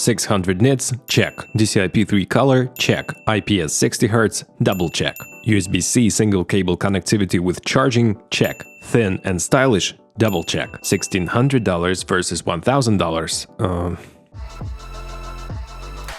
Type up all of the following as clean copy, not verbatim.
600 nits, check. DCI-P3 color, check. IPS 60 Hz, double check. USB-C single cable connectivity with charging, check. Thin and stylish, double check. $1,600 versus $1,000.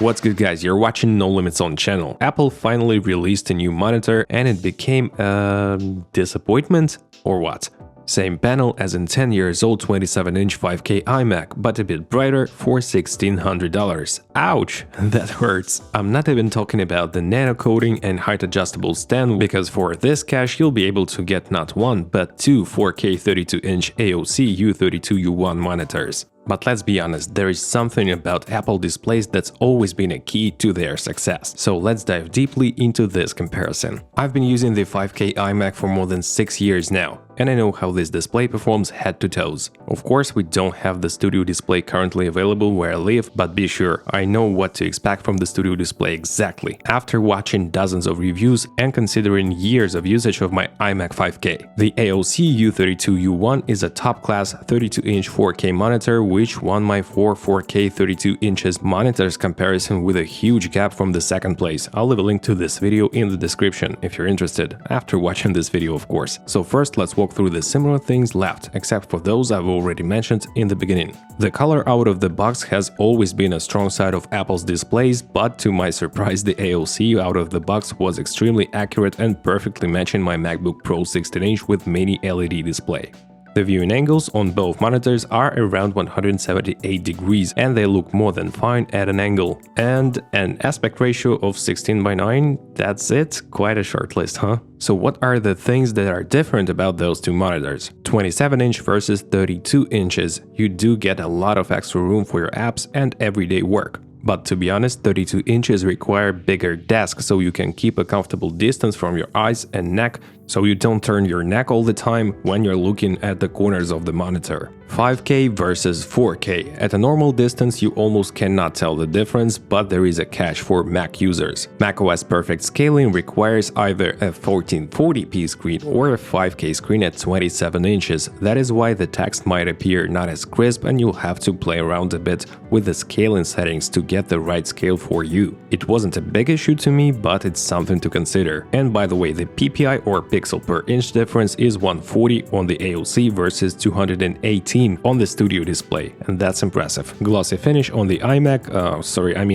What's good, guys? You're watching No Limits On channel. Apple finally released a new monitor and it became a disappointment or what? Same panel as in 10 years old 27-inch 5K iMac, but a bit brighter for $1,600. Ouch, that hurts. I'm not even talking about the nano-coating and height adjustable stand, because for this cash you'll be able to get not one, but two 4K 32-inch AOC U32U1 monitors. But let's be honest, there is something about Apple displays that's always been a key to their success. So let's dive deeply into this comparison. I've been using the 5K iMac for more than 6 years now, and I know how this display performs head to toes. Of course, we don't have the Studio Display currently available where I live, but be sure, I know what to expect from the Studio Display exactly, after watching dozens of reviews and considering years of usage of my iMac 5K. The AOC U32U1 is a top-class 32-inch 4K monitor which won my 4K 32 inches monitors comparison with a huge gap from the second place. I'll leave a link to this video in the description if you're interested, after watching this video of course. So first let's walk through the similar things left, except for those I've already mentioned in the beginning. The color out of the box has always been a strong side of Apple's displays, but to my surprise the AOC out of the box was extremely accurate and perfectly matching my MacBook Pro 16-inch with mini LED display. The viewing angles on both monitors are around 178 degrees and they look more than fine at an angle. And an aspect ratio of 16:9, that's it? Quite a short list, huh? So what are the things that are different about those two monitors? 27-inch versus 32 inches. You do get a lot of extra room for your apps and everyday work. But to be honest, 32 inches require bigger desk so you can keep a comfortable distance from your eyes and neck, so you don't turn your neck all the time when you're looking at the corners of the monitor. 5K versus 4K. At a normal distance you almost cannot tell the difference, but there is a catch for Mac users. macOS perfect scaling requires either a 1440p screen or a 5K screen at 27 inches. That is why the text might appear not as crisp and you'll have to play around a bit with the scaling settings to get the right scale for you. It wasn't a big issue to me, but it's something to consider. And by the way, the PPI or pixel per inch difference is 140 on the AOC versus 218 on the Studio Display, and that's impressive. Glossy finish on the iMac,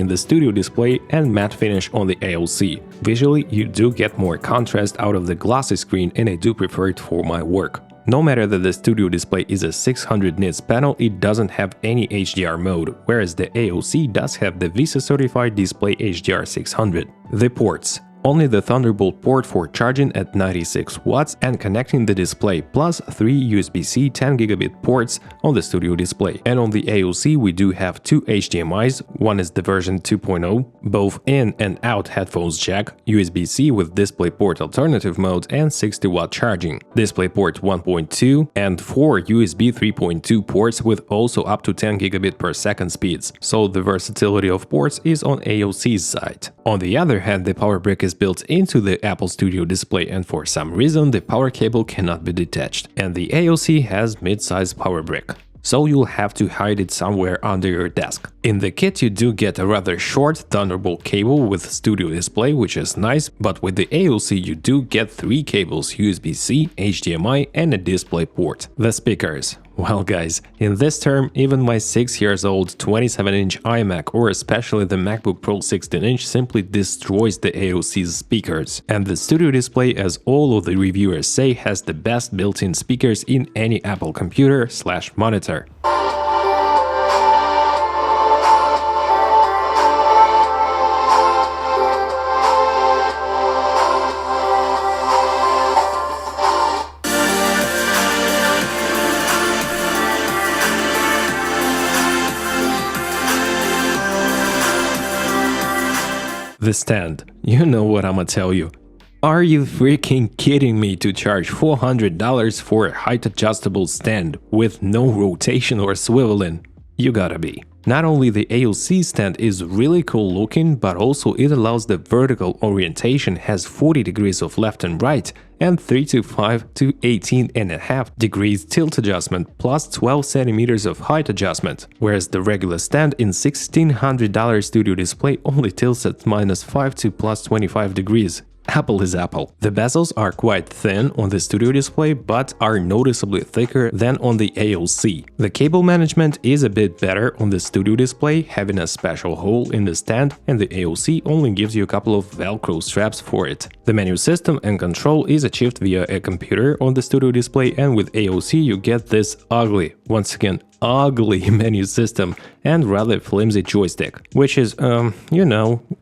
the Studio Display, and matte finish on the AOC. Visually, you do get more contrast out of the glossy screen and I do prefer it for my work. No matter that the Studio Display is a 600 nits panel, it doesn't have any HDR mode, whereas the AOC does have the VESA certified display HDR 600. The ports. Only the Thunderbolt port for charging at 96 watts and connecting the display, plus 3 USB-C 10GB ports on the Studio Display. And on the AOC we do have 2 HDMIs, one is the version 2.0, both in and out headphones jack, USB-C with DisplayPort alternative mode and 60-watt charging, DisplayPort 1.2 and 4 USB 3.2 ports with also up to 10 gigabit per second speeds, so the versatility of ports is on AOC's side. On the other hand, the power brick is built into the Apple Studio Display and for some reason the power cable cannot be detached, and the AOC has mid-size power brick, so you'll have to hide it somewhere under your desk. In the kit you do get a rather short Thunderbolt cable with Studio Display, which is nice, but with the AOC you do get 3 cables, USB-C, HDMI and a display port. The speakers. Well guys, in this term, even my 6 years old 27-inch iMac or especially the MacBook Pro 16-inch simply destroys the AOC's speakers. And the Studio Display, as all of the reviewers say, has the best built-in speakers in any Apple computer/monitor. The stand. You know what I'ma tell you. Are you freaking kidding me to charge $400 for a height adjustable stand with no rotation or swiveling? You gotta be. Not only the AOC stand is really cool looking, but also it allows the vertical orientation, has 40 degrees of left and right, and 325 to 18.5 degrees tilt adjustment plus 12 centimeters of height adjustment, whereas the regular stand in $1,600 Studio Display only tilts at -5 to +25 degrees. Apple is Apple. The bezels are quite thin on the Studio Display, but are noticeably thicker than on the AOC. The cable management is a bit better on the Studio Display, having a special hole in the stand, and the AOC only gives you a couple of Velcro straps for it. The menu system and control is achieved via a computer on the Studio Display, and with AOC you get this ugly, once again, ugly menu system and rather flimsy joystick, which is,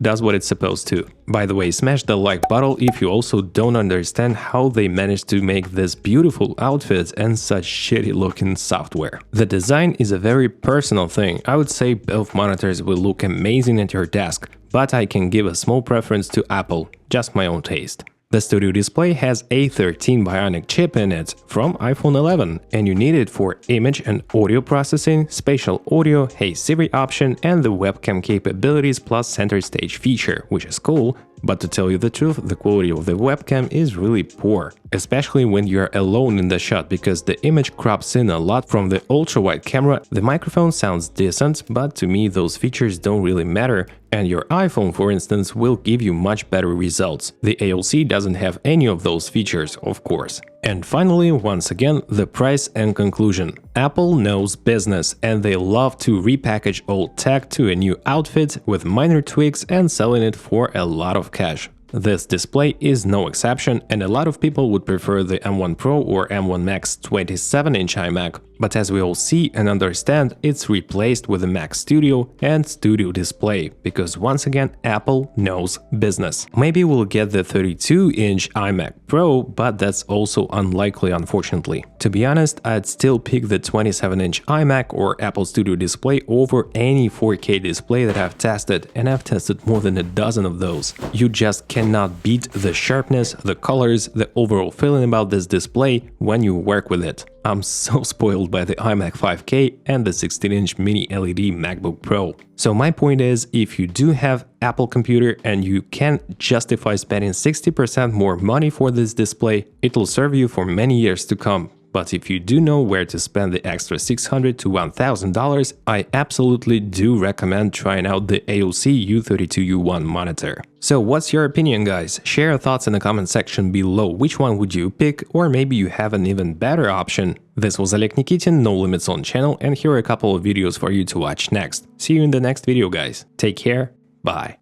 does what it's supposed to. By the way, smash the like button if you also don't understand how they managed to make this beautiful outfit and such shitty looking software. The design is a very personal thing. I would say both monitors will look amazing at your desk, but I can give a small preference to Apple, just my own taste. The Studio Display has a A13 Bionic chip in it from iPhone 11, and you need it for image and audio processing, spatial audio, Hey Siri option, and the webcam capabilities plus center stage feature, which is cool, but to tell you the truth, the quality of the webcam is really poor, especially when you're alone in the shot, because the image crops in a lot from the ultra-wide camera. The microphone sounds decent, but to me those features don't really matter, and your iPhone, for instance, will give you much better results. The AOC doesn't have any of those features, of course. And finally, once again, the price and conclusion. Apple knows business, and they love to repackage old tech to a new outfit with minor tweaks and selling it for a lot of cash. This display is no exception, and a lot of people would prefer the M1 Pro or M1 Max 27-inch iMac, but as we all see and understand, it's replaced with the Mac Studio and Studio Display, because once again Apple knows business. Maybe we'll get the 32-inch iMac Pro, but that's also unlikely, unfortunately. To be honest, I'd still pick the 27-inch iMac or Apple Studio Display over any 4K display that I've tested, and I've tested more than a dozen of those. You just cannot beat the sharpness, the colors, the overall feeling about this display when you work with it. I'm so spoiled by the iMac 5K and the 16-inch mini LED MacBook Pro. So my point is, if you do have Apple computer and you can justify spending 60% more money for this display, it will serve you for many years to come. But if you do know where to spend the extra $600 to $1,000, I absolutely do recommend trying out the AOC U32U1 monitor. So what's your opinion, guys? Share your thoughts in the comment section below. Which one would you pick? Or maybe you have an even better option. This was Oleg Nikitin, No Limits on channel, and here are a couple of videos for you to watch next. See you in the next video, guys. Take care. Bye.